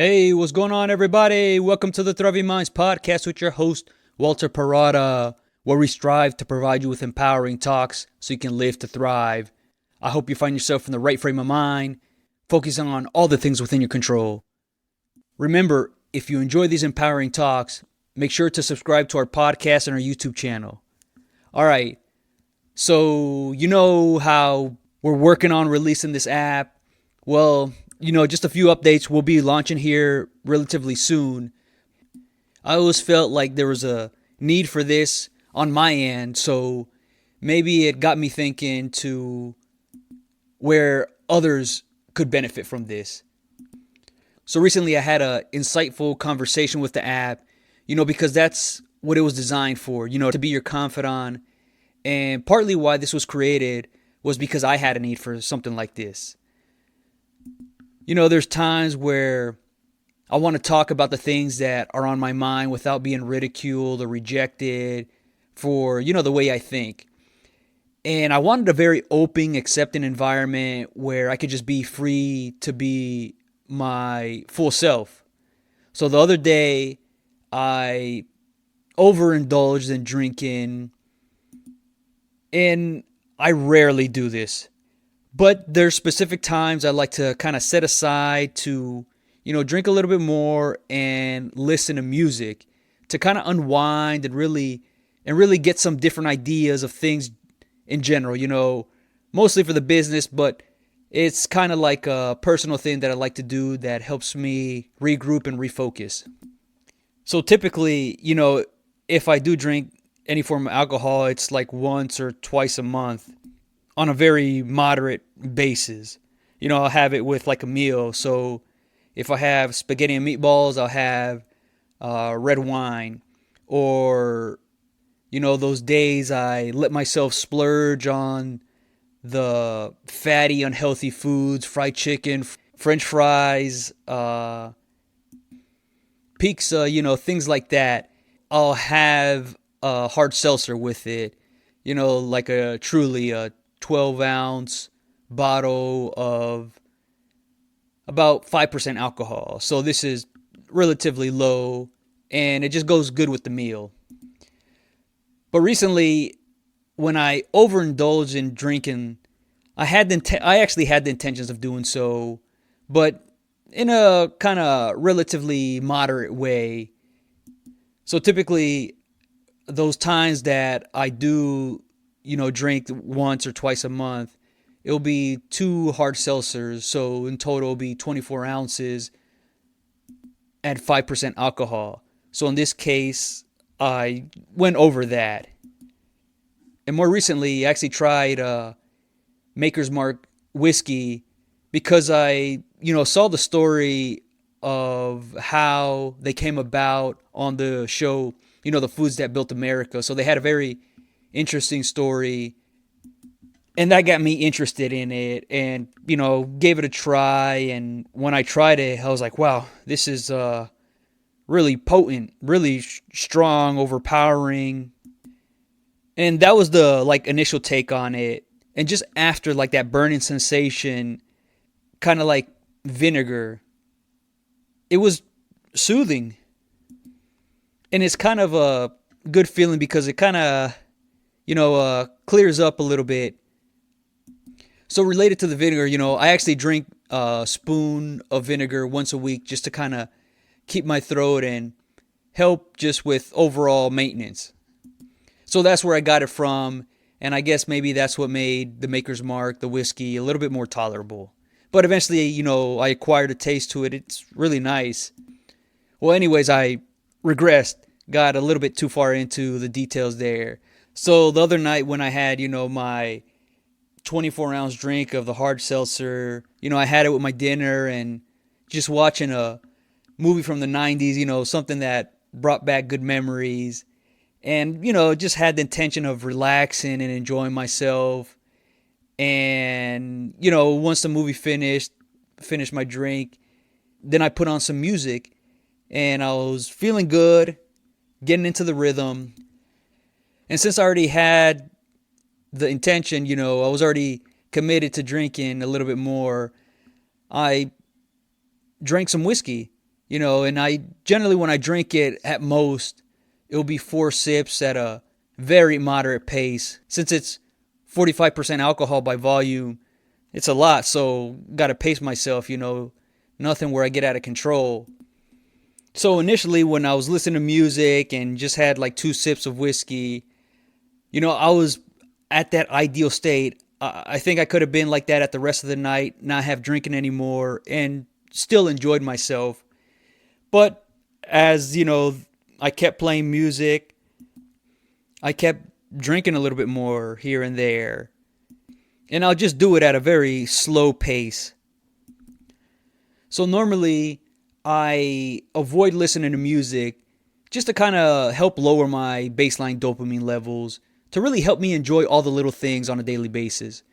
Hey, what's going on, everybody? Welcome to the Thriving Minds podcast with your host, Walter Parada, where we strive to provide you with empowering talks so you can live to thrive. I hope you find yourself in the right frame of mind, focusing on all the things within your control. Remember, if you enjoy these empowering talks, make sure to subscribe to our podcast and our YouTube channel. All right, so you know how we're working on releasing this app? Well, just a few updates we'll be launching here relatively soon. I always felt like there was a need for this on my end, so maybe it got me thinking to where others could benefit from this. So recently I had a insightful conversation with the app, because that's what it was designed for, to be your confidant. And partly why this was created was because I had a need for something like this. There's times where I want to talk about the things that are on my mind without being ridiculed or rejected for, the way I think. And I wanted a very open, accepting environment where I could just be free to be my full self. So the other day, I overindulged in drinking, and I rarely do this. But there's specific times I like to kind of set aside to, drink a little bit more and listen to music to kind of unwind and really get some different ideas of things in general, mostly for the business, but it's kind of like a personal thing that I like to do that helps me regroup and refocus. So typically, if I do drink any form of alcohol, it's like once or twice a month on a very moderate basis. I'll have it with like a meal. So if I have spaghetti and meatballs, I'll have red wine. Or, those days I let myself splurge on the fatty, unhealthy foods, fried chicken, French fries, pizza, things like that. I'll have a hard seltzer with it, like a 12-ounce bottle of about 5% alcohol. So this is relatively low, and it just goes good with the meal. But recently, when I overindulged in drinking, I actually had the intentions of doing so, but in a kind of relatively moderate way. So typically, those times that I do, drink once or twice a month, it'll be 2 hard seltzers. So in total, it'll be 24 ounces at 5% alcohol. So in this case, I went over that. And more recently, I actually tried Maker's Mark whiskey because I, saw the story of how they came about on the show, the Foods That Built America. So they had a very interesting story, and that got me interested in it and, gave it a try. And when I tried it, I was like, wow, this is really potent, really strong, overpowering. And that was the initial take on it. And just after that burning sensation, kind of like vinegar, it was soothing. And it's kind of a good feeling because it kind of, clears up a little bit. So related to the vinegar, I actually drink a spoon of vinegar once a week just to kind of keep my throat and help just with overall maintenance. So that's where I got it from. And I guess maybe that's what made the Maker's Mark, the whiskey, a little bit more tolerable. But eventually, I acquired a taste to it. It's really nice. Well, anyways, I regressed, got a little bit too far into the details there. So the other night when I had, my 24-ounce drink of the hard seltzer, I had it with my dinner and just watching a movie from the 90s, something that brought back good memories. And, just had the intention of relaxing and enjoying myself. And, once the movie finished my drink, then I put on some music and I was feeling good, getting into the rhythm. And since I already had the intention, I was already committed to drinking a little bit more, I drank some whiskey. And I generally, when I drink it, at most, it'll be 4 sips at a very moderate pace. Since it's 45% alcohol by volume, it's a lot, so gotta pace myself, nothing where I get out of control. So initially, when I was listening to music and just had like 2 sips of whiskey, I was at that ideal state. I think I could have been like that at the rest of the night, not have drinking anymore, and still enjoyed myself. But as I kept playing music, I kept drinking a little bit more here and there. And I'll just do it at a very slow pace. So normally I avoid listening to music just to kind of help lower my baseline dopamine levels, to really help me enjoy all the little things on a daily basis.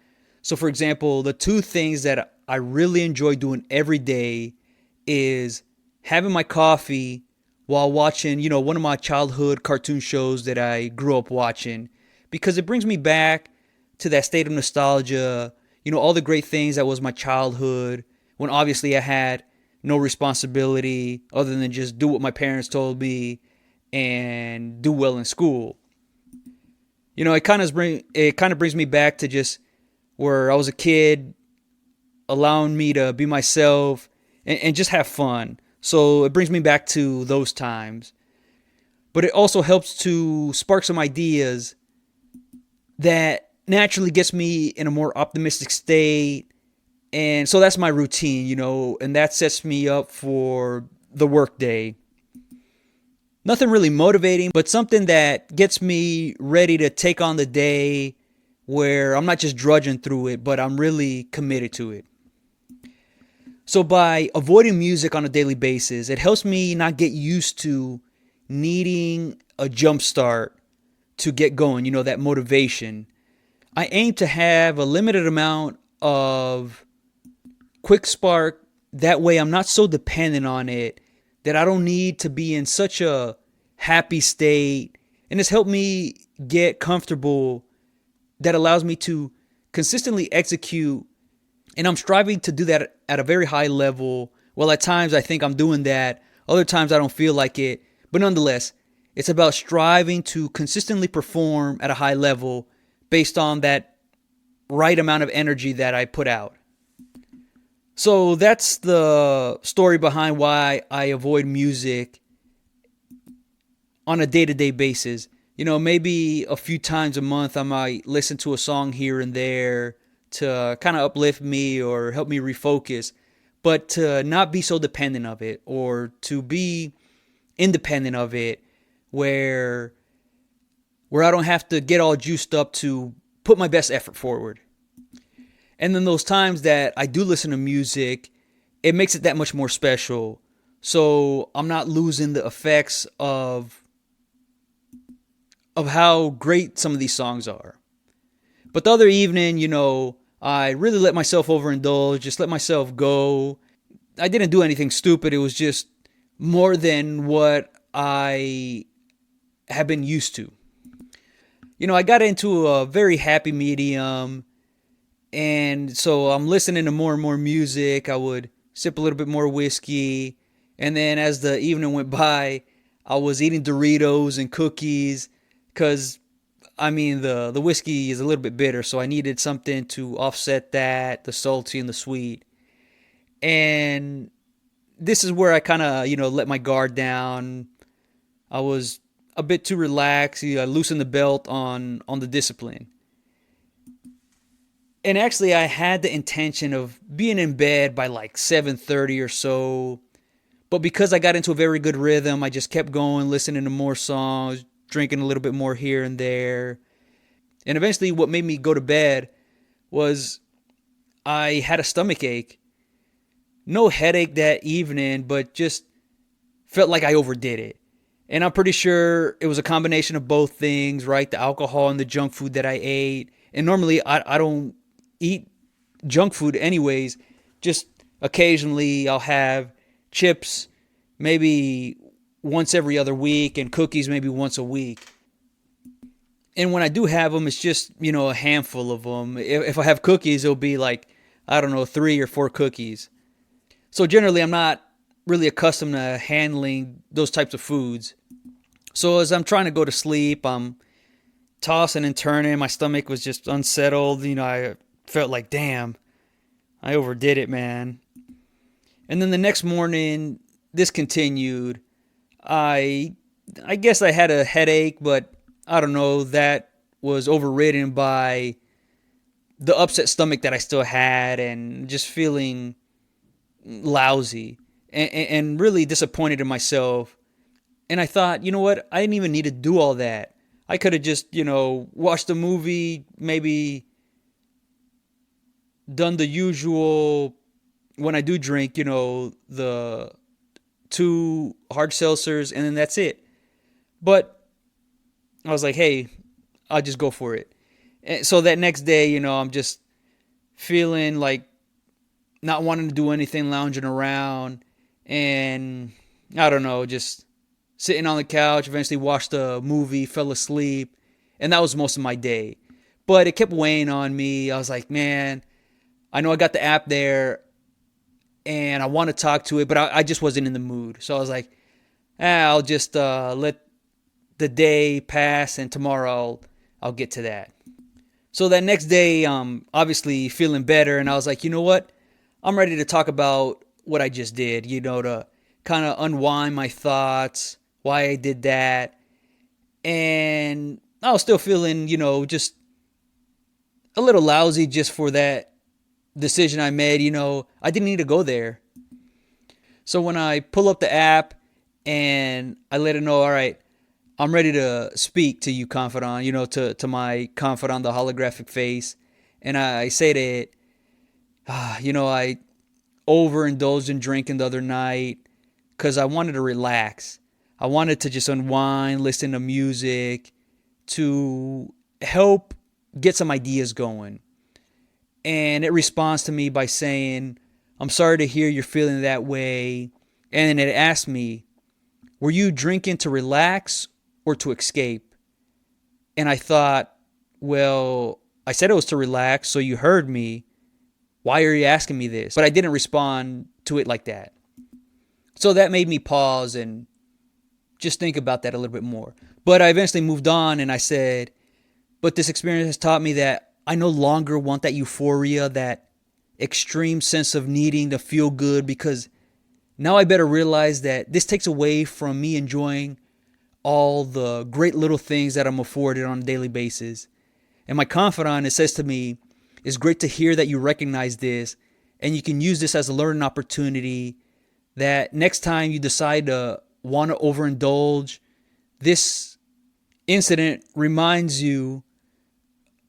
So for example, the 2 things that I really enjoy doing every day is having my coffee while watching, one of my childhood cartoon shows that I grew up watching, because it brings me back to that state of nostalgia, all the great things that was my childhood, when obviously I had no responsibility other than just do what my parents told me and do well in school. It kind of brings me back to just where I was a kid, allowing me to be myself and just have fun. So it brings me back to those times. But it also helps to spark some ideas that naturally gets me in a more optimistic state. And so that's my routine, and that sets me up for the workday. Nothing really motivating, but something that gets me ready to take on the day, where I'm not just drudging through it, but I'm really committed to it. So by avoiding music on a daily basis, it helps me not get used to needing a jump start to get going, that motivation. I aim to have a limited amount of quick spark. That way I'm not so dependent on it that I don't need to be in such a happy state. And it's helped me get comfortable, that allows me to consistently execute. And I'm striving to do that at a very high level. Well, at times I think I'm doing that. Other times I don't feel like it. But nonetheless, it's about striving to consistently perform at a high level based on that right amount of energy that I put out. So that's the story behind why I avoid music on a day-to-day basis. Maybe a few times a month I might listen to a song here and there to kind of uplift me or help me refocus, but to not be so dependent of it, or to be independent of it, where I don't have to get all juiced up to put my best effort forward. And then those times that I do listen to music, it makes it that much more special. So I'm not losing the effects of how great some of these songs are. But the other evening, I really let myself overindulge, just let myself go. I didn't do anything stupid. It was just more than what I have been used to. I got into a very happy medium. And so I'm listening to more and more music. I would sip a little bit more whiskey. And then as the evening went by, I was eating Doritos and cookies, because, the whiskey is a little bit bitter. So I needed something to offset that, the salty and the sweet. And this is where I kind of, let my guard down. I was a bit too relaxed. I loosened the belt on the discipline. And actually, I had the intention of being in bed by like 7:30 or so. But because I got into a very good rhythm, I just kept going, listening to more songs, drinking a little bit more here and there. And eventually, what made me go to bed was I had a stomach ache. No headache that evening, but just felt like I overdid it. And I'm pretty sure it was a combination of both things, right? The alcohol and the junk food that I ate. And normally, I don't eat junk food anyways. Just occasionally I'll have chips maybe once every other week, and cookies maybe once a week. And when I do have them, it's just, a handful of them. If I have cookies, it'll be like, I don't know, 3 or 4 cookies. So generally I'm not really accustomed to handling those types of foods. So as I'm trying to go to sleep, I'm tossing and turning. My stomach was just unsettled. I felt like, damn, I overdid it, man. And then the next morning, this continued. I I guess I had a headache, but I don't know, that was overridden by the upset stomach that I still had and just feeling lousy and really disappointed in myself. And I thought, you know what? I didn't even need to do all that. I could have just, watched a movie, maybe done the usual when I do drink, the two hard seltzers, and then that's it. But I was like, hey, I'll just go for it. And so that next day, I'm just feeling like not wanting to do anything, lounging around, and I don't know, just sitting on the couch. Eventually watched a movie, fell asleep, and that was most of my day. But it kept weighing on me. I was like, man, I know I got the app there, and I want to talk to it, but I just wasn't in the mood. So I was like, I'll just let the day pass, and tomorrow I'll get to that. So that next day, obviously feeling better, and I was like, you know what? I'm ready to talk about what I just did, to kind of unwind my thoughts, why I did that. And I was still feeling, just a little lousy just for that decision I made. I didn't need to go there. So when I pull up the app and I let it know, all right, I'm ready to speak to you, Confidant, to my Confidant, the holographic face. And I say to it, I overindulged in drinking the other night because I wanted to relax. I wanted to just unwind, listen to music, to help get some ideas going. And it responds to me by saying, I'm sorry to hear you're feeling that way. And it asked me, were you drinking to relax or to escape? And I thought, well, I said it was to relax, so you heard me. Why are you asking me this? But I didn't respond to it like that. So that made me pause and just think about that a little bit more. But I eventually moved on and I said, but this experience has taught me that I no longer want that euphoria, that extreme sense of needing to feel good, because now I better realize that this takes away from me enjoying all the great little things that I'm afforded on a daily basis. And my confidant, it says to me, it's great to hear that you recognize this and you can use this as a learning opportunity, that next time you decide to want to overindulge, this incident reminds you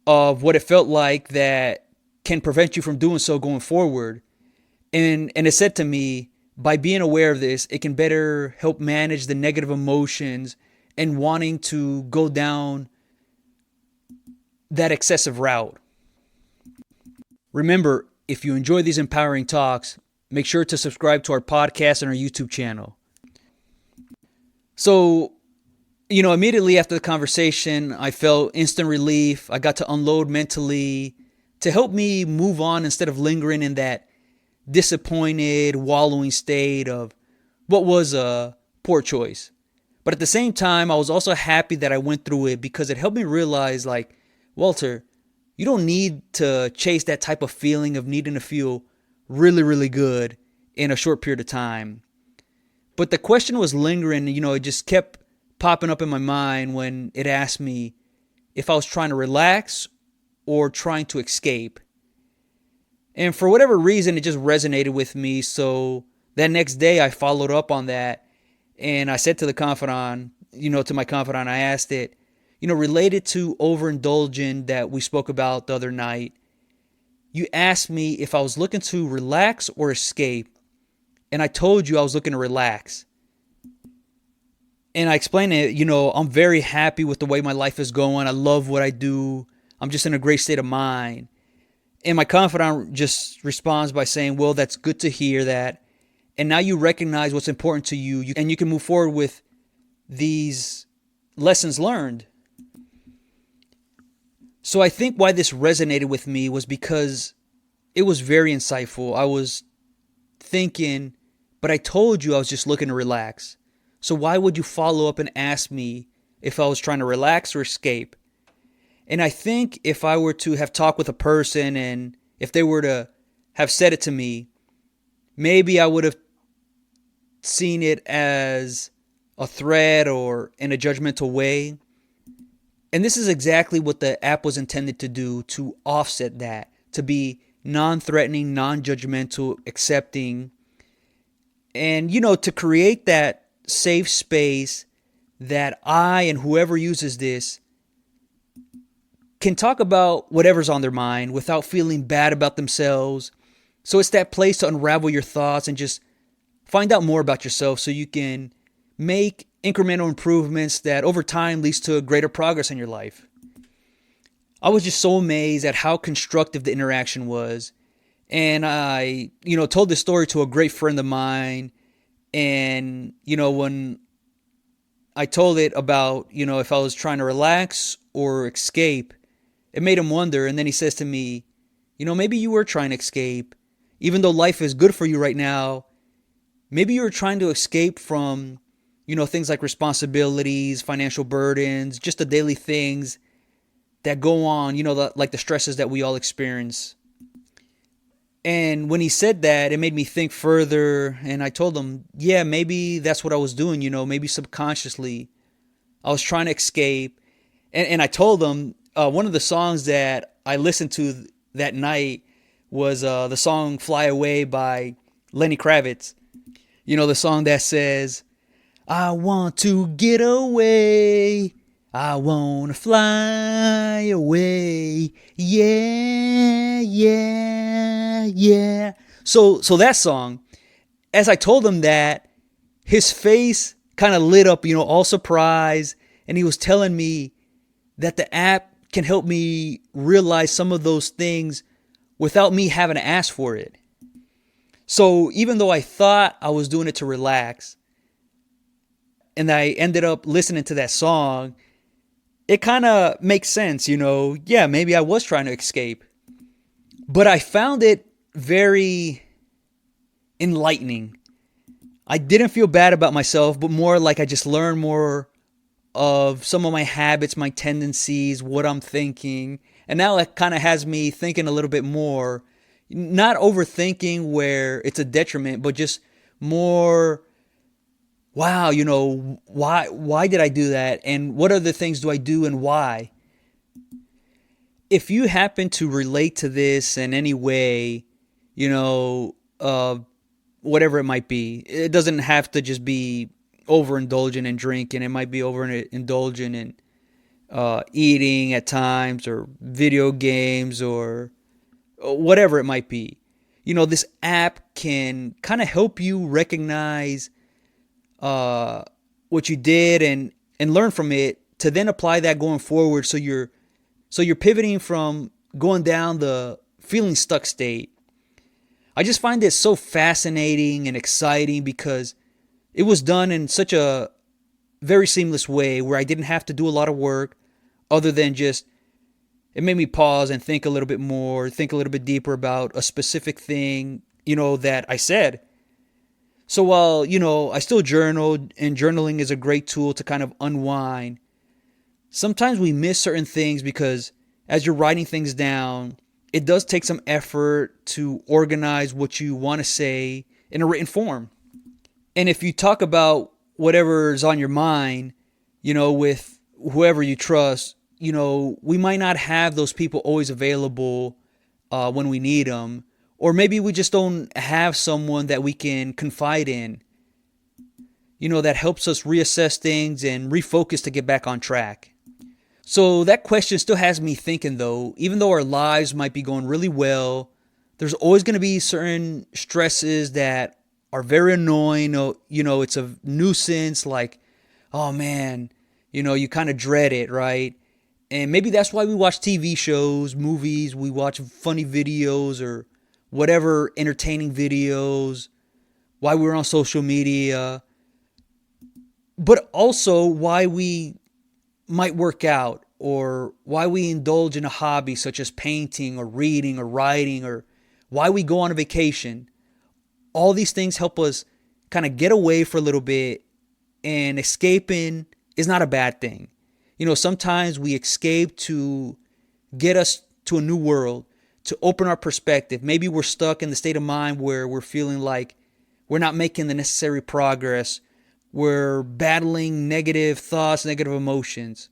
of what it felt like that can prevent you from doing so going forward. And it said to me, by being aware of this, it can better help manage the negative emotions and wanting to go down that excessive route. Remember, if you enjoy these empowering talks, make sure to subscribe to our podcast and our YouTube channel. So, immediately after the conversation, I felt instant relief. I got to unload mentally to help me move on instead of lingering in that disappointed, wallowing state of what was a poor choice. But at the same time, I was also happy that I went through it because it helped me realize, like, Walter, you don't need to chase that type of feeling of needing to feel really, really good in a short period of time. But the question was lingering, it just kept popping up in my mind when it asked me if I was trying to relax or trying to escape. And for whatever reason, it just resonated with me. So that next day I followed up on that and I said to the confidant, to my confidant, I asked it, related to overindulging that we spoke about the other night. You asked me if I was looking to relax or escape. And I told you I was looking to relax. And I explained it, I'm very happy with the way my life is going. I love what I do. I'm just in a great state of mind. And my confidant just responds by saying, well, that's good to hear that. And now you recognize what's important to you, and you can move forward with these lessons learned. So I think why this resonated with me was because it was very insightful. I was thinking but I told you I was just looking to relax. So why would you follow up and ask me if I was trying to relax or escape? And I think if I were to have talked with a person and if they were to have said it to me, maybe I would have seen it as a threat or in a judgmental way. And this is exactly what the app was intended to do, to offset that, to be non-threatening, non-judgmental, accepting, and, to create that safe space that I and whoever uses this can talk about whatever's on their mind without feeling bad about themselves. So it's that place to unravel your thoughts and just find out more about yourself so you can make incremental improvements that over time leads to greater progress in your life. I was just so amazed at how constructive the interaction was. And I, told this story to a great friend of mine. And, when I told it about, if I was trying to relax or escape, it made him wonder. And then he says to me, maybe you were trying to escape. Even though life is good for you right now, maybe you were trying to escape from, things like responsibilities, financial burdens, just the daily things that go on, like the stresses that we all experience. And when he said that, it made me think further. And I told him, yeah, maybe that's what I was doing, maybe subconsciously. I was trying to escape. And I told him one of the songs that I listened to that night was the song Fly Away by Lenny Kravitz. The song that says, I want to get away. I want to fly away. Yeah, yeah, yeah. So that song, as I told him that, his face kind of lit up, all surprised. And he was telling me that the app can help me realize some of those things without me having to ask for it. So even though I thought I was doing it to relax, and I ended up listening to that song, it kind of makes sense, yeah, maybe I was trying to escape. But I found it very enlightening. I didn't feel bad about myself, but more like I just learned more of some of my habits, my tendencies, what I'm thinking. And now it kind of has me thinking a little bit more, not overthinking where it's a detriment, but just more, wow, why did I do that? And what other things do I do and why? If you happen to relate to this in any way, whatever it might be, it doesn't have to just be overindulging in drinking. It might be overindulging in eating at times, or video games, or whatever it might be. This app can kind of help you recognize what you did and learn from it to then apply that going forward. So you're pivoting from going down the feeling stuck state. I just find it so fascinating and exciting because it was done in such a very seamless way where I didn't have to do a lot of work other than just, it made me pause and think a little bit more, think a little bit deeper about a specific thing, that I said. So while, I still journaled, and journaling is a great tool to kind of unwind, sometimes we miss certain things because as you're writing things down, it does take some effort to organize what you want to say in a written form. And if you talk about whatever's on your mind, with whoever you trust, we might not have those people always available when we need them. Or maybe we just don't have someone that we can confide in, that helps us reassess things and refocus to get back on track. So that question still has me thinking, though, even though our lives might be going really well, there's always going to be certain stresses that are very annoying. It's a nuisance, like, oh man, you kind of dread it, right? And maybe that's why we watch TV shows, movies, we watch funny videos or whatever entertaining videos, why we're on social media, but also why we might work out, or why we indulge in a hobby such as painting or reading or writing, or why we go on a vacation. All these things help us kind of get away for a little bit, and escaping is not a bad thing. Sometimes we escape to get us to a new world, to open our perspective. Maybe we're stuck in the state of mind where we're feeling like we're not making the necessary progress. We're battling negative thoughts, negative emotions.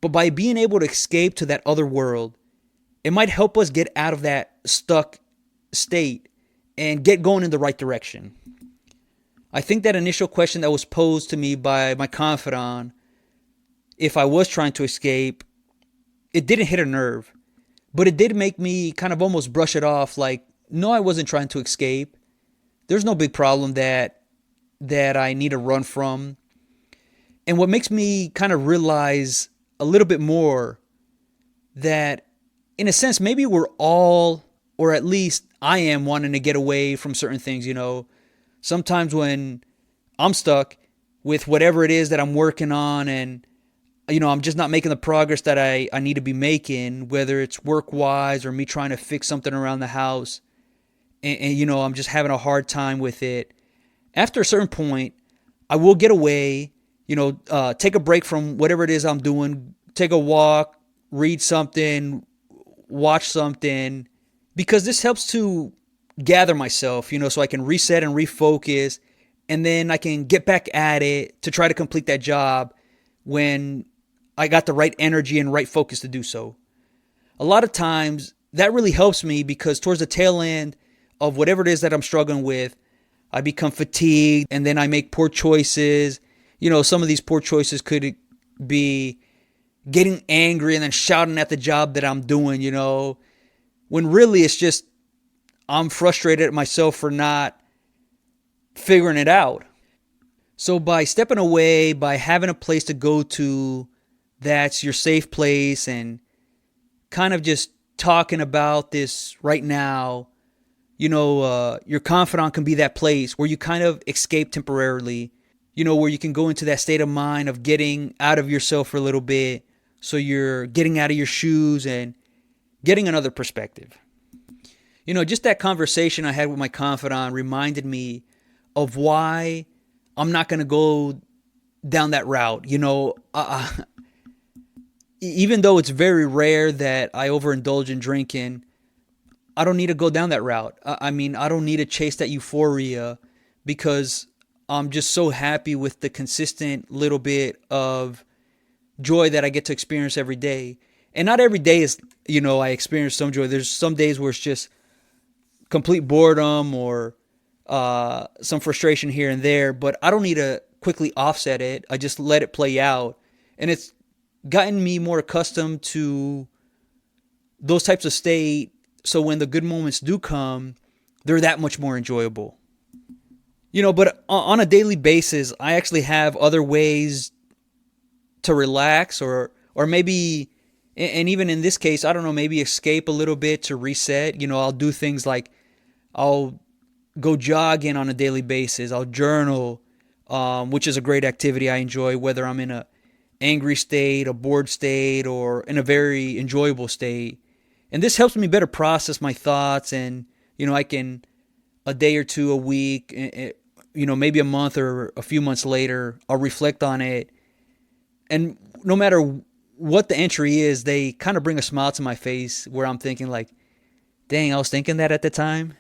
But by being able to escape to that other world, it might help us get out of that stuck state and get going in the right direction. I think that initial question that was posed to me by my confidant, if I was trying to escape, it didn't hit a nerve, but it did make me kind of almost brush it off like, no, I wasn't trying to escape. There's no big problem that I need to run from. And what makes me kind of realize a little bit more that, in a sense, maybe we're all, or at least I am, wanting to get away from certain things. Sometimes when I'm stuck with whatever it is that I'm working on, and I'm just not making the progress that I need to be making, whether it's work-wise or me trying to fix something around the house, and I'm just having a hard time with it. After a certain point, I will get away, take a break from whatever it is I'm doing, take a walk, read something, watch something, because this helps to gather myself, so I can reset and refocus, and then I can get back at it to try to complete that job when I got the right energy and right focus to do so. A lot of times that really helps me, because towards the tail end of whatever it is that I'm struggling with, I become fatigued, and then I make poor choices. Some of these poor choices could be getting angry and then shouting at the job that I'm doing, when really it's just I'm frustrated at myself for not figuring it out. So by stepping away, by having a place to go to that's your safe place, and kind of just talking about this right now, your confidant can be that place where you kind of escape temporarily, where you can go into that state of mind of getting out of yourself for a little bit. So you're getting out of your shoes and getting another perspective. Just that conversation I had with my confidant reminded me of why I'm not going to go down that route. Even though it's very rare that I overindulge in drinking, I don't need to go down that route. I don't need to chase that euphoria, because I'm just so happy with the consistent little bit of joy that I get to experience every day. And not every day is, I experience some joy. There's some days where it's just complete boredom or some frustration here and there, but I don't need to quickly offset it. I just let it play out. And it's gotten me more accustomed to those types of state, so when the good moments do come, they're that much more enjoyable. But on a daily basis, I actually have other ways to relax, or maybe, and even in this case, I don't know, maybe escape a little bit to reset. I'll do things like I'll go jogging on a daily basis. I'll journal, which is a great activity I enjoy, whether I'm in a angry state, a bored state, or in a very enjoyable state. And this helps me better process my thoughts, and I can, a day or two a week, maybe a month or a few months later, I'll reflect on it. And no matter what the entry is, they kind of bring a smile to my face, where I'm thinking like, dang, I was thinking that at the time.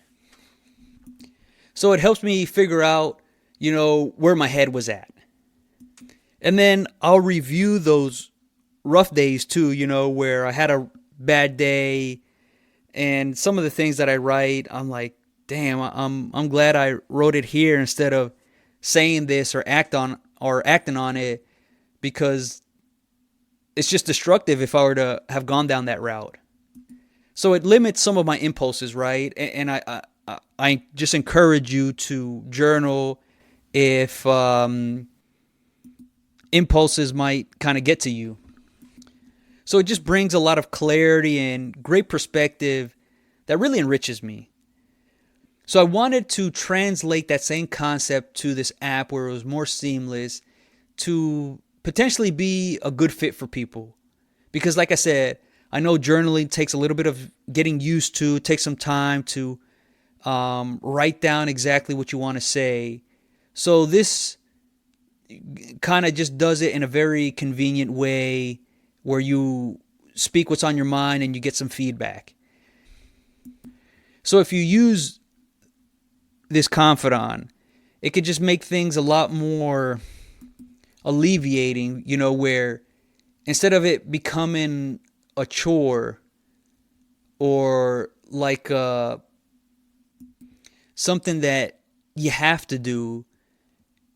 So it helps me figure out, where my head was at. And then I'll review those rough days too, where I had a bad day, and some of the things that I write, I'm like, damn, I'm glad I wrote it here instead of saying this or acting on it, because it's just destructive if I were to have gone down that route. So it limits some of my impulses, right? And I just encourage you to journal if impulses might kind of get to you. So it just brings a lot of clarity and great perspective that really enriches me. So I wanted to translate that same concept to this app where it was more seamless, to potentially be a good fit for people. Because like I said, I know journaling takes a little bit of getting used to, takes some time to write down exactly what you want to say. So this kind of just does it in a very convenient way where you speak what's on your mind and you get some feedback. So if you use this Confidant, it could just make things a lot more alleviating, where instead of it becoming a chore or like something that you have to do,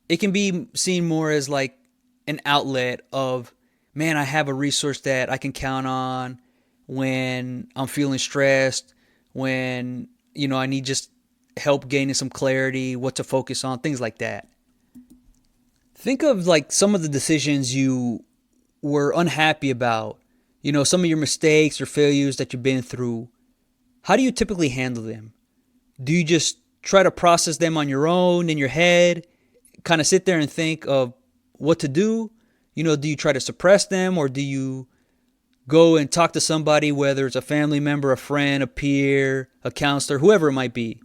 it can be seen more as like an outlet of, man, I have a resource that I can count on when I'm feeling stressed, when, I need just help gaining some clarity, what to focus on, things like that. Think of like some of the decisions you were unhappy about, some of your mistakes or failures that you've been through. How do you typically handle them? Do you just try to process them on your own in your head, kind of sit there and think of what to do? Do you try to suppress them, or do you go and talk to somebody, whether it's a family member, a friend, a peer, a counselor, whoever it might be?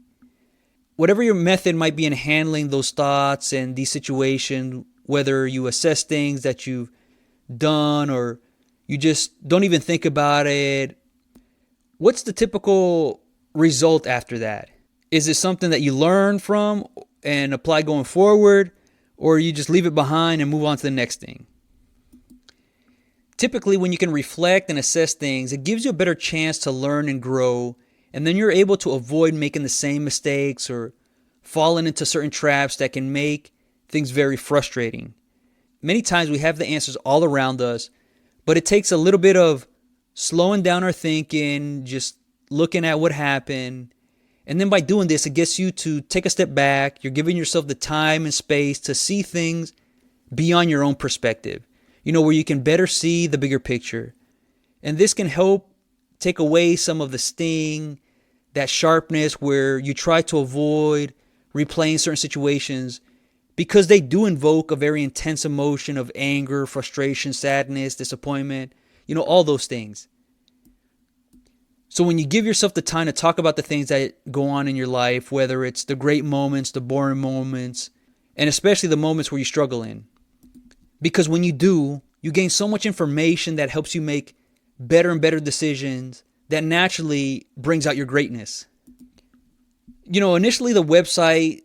Whatever your method might be in handling those thoughts and these situations, whether you assess things that you've done or you just don't even think about it, what's the typical result after that? Is it something that you learn from and apply going forward, or you just leave it behind and move on to the next thing? Typically, when you can reflect and assess things, it gives you a better chance to learn and grow, and then you're able to avoid making the same mistakes or falling into certain traps that can make things very frustrating. Many times we have the answers all around us, but it takes a little bit of slowing down our thinking, just looking at what happened. And then by doing this, it gets you to take a step back. You're giving yourself the time and space to see things beyond your own perspective, where you can better see the bigger picture. And this can help take away some of the sting, that sharpness where you try to avoid replaying certain situations because they do invoke a very intense emotion of anger, frustration, sadness, disappointment, all those things. So when you give yourself the time to talk about the things that go on in your life, whether it's the great moments, the boring moments, and especially the moments where you struggle in. Because when you do, you gain so much information that helps you make better and better decisions that naturally brings out your greatness. Initially the website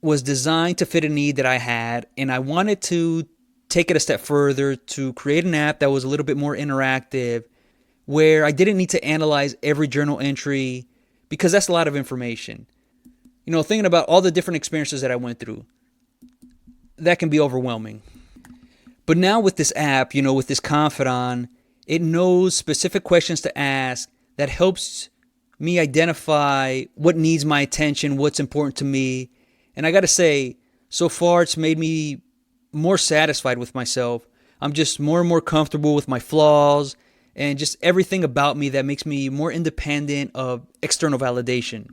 was designed to fit a need that I had, and I wanted to take it a step further to create an app that was a little bit more interactive, where I didn't need to analyze every journal entry because that's a lot of information. Thinking about all the different experiences that I went through, that can be overwhelming. But now with this app, with this Confidant, it knows specific questions to ask that helps me identify what needs my attention, what's important to me. And I got to say, so far it's made me more satisfied with myself. I'm just more and more comfortable with my flaws and just everything about me that makes me more independent of external validation.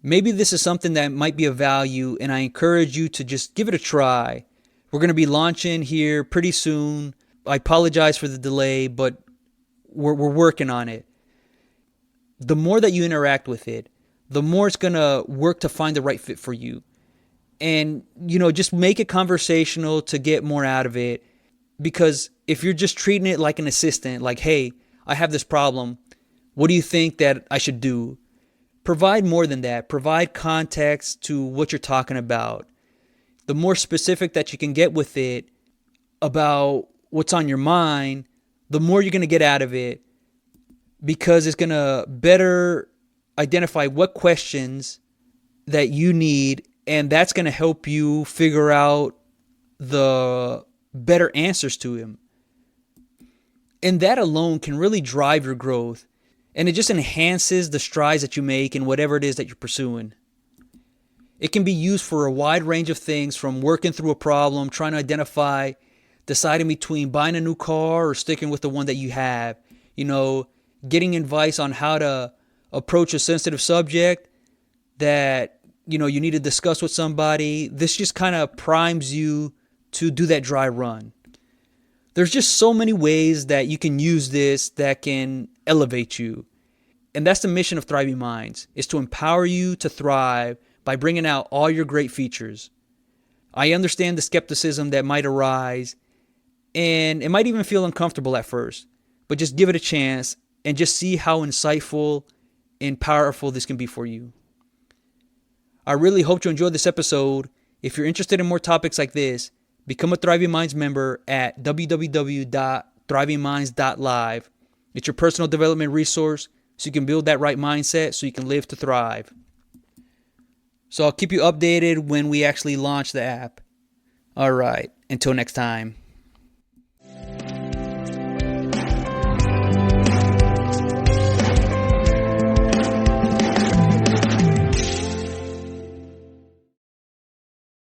Maybe this is something that might be of value, and I encourage you to just give it a try. We're going to be launching here pretty soon. I apologize for the delay, but we're working on it. The more that you interact with it, the more it's going to work to find the right fit for you. And, just make it conversational to get more out of it. Because if you're just treating it like an assistant, like, hey, I have this problem, what do you think that I should do? Provide more than that. Provide context to what you're talking about. The more specific that you can get with it about what's on your mind, the more you're going to get out of it, because it's going to better identify what questions that you need, and that's going to help you figure out the better answers to him. And that alone can really drive your growth, and it just enhances the strides that you make in whatever it is that you're pursuing. It can be used for a wide range of things, from working through a problem, trying to identify, deciding between buying a new car or sticking with the one that you have, getting advice on how to approach a sensitive subject that, you need to discuss with somebody. This just kind of primes you to do that dry run. There's just so many ways that you can use this that can elevate you. And that's the mission of Thriving Minds, is to empower you to thrive by bringing out all your great features. I understand the skepticism that might arise, and it might even feel uncomfortable at first, but just give it a chance and just see how insightful and powerful this can be for you. I really hope you enjoyed this episode. If you're interested in more topics like this, become a Thriving Minds member at www.thrivingminds.live. It's your personal development resource so you can build that right mindset so you can live to thrive. So I'll keep you updated when we actually launch the app. All right, until next time.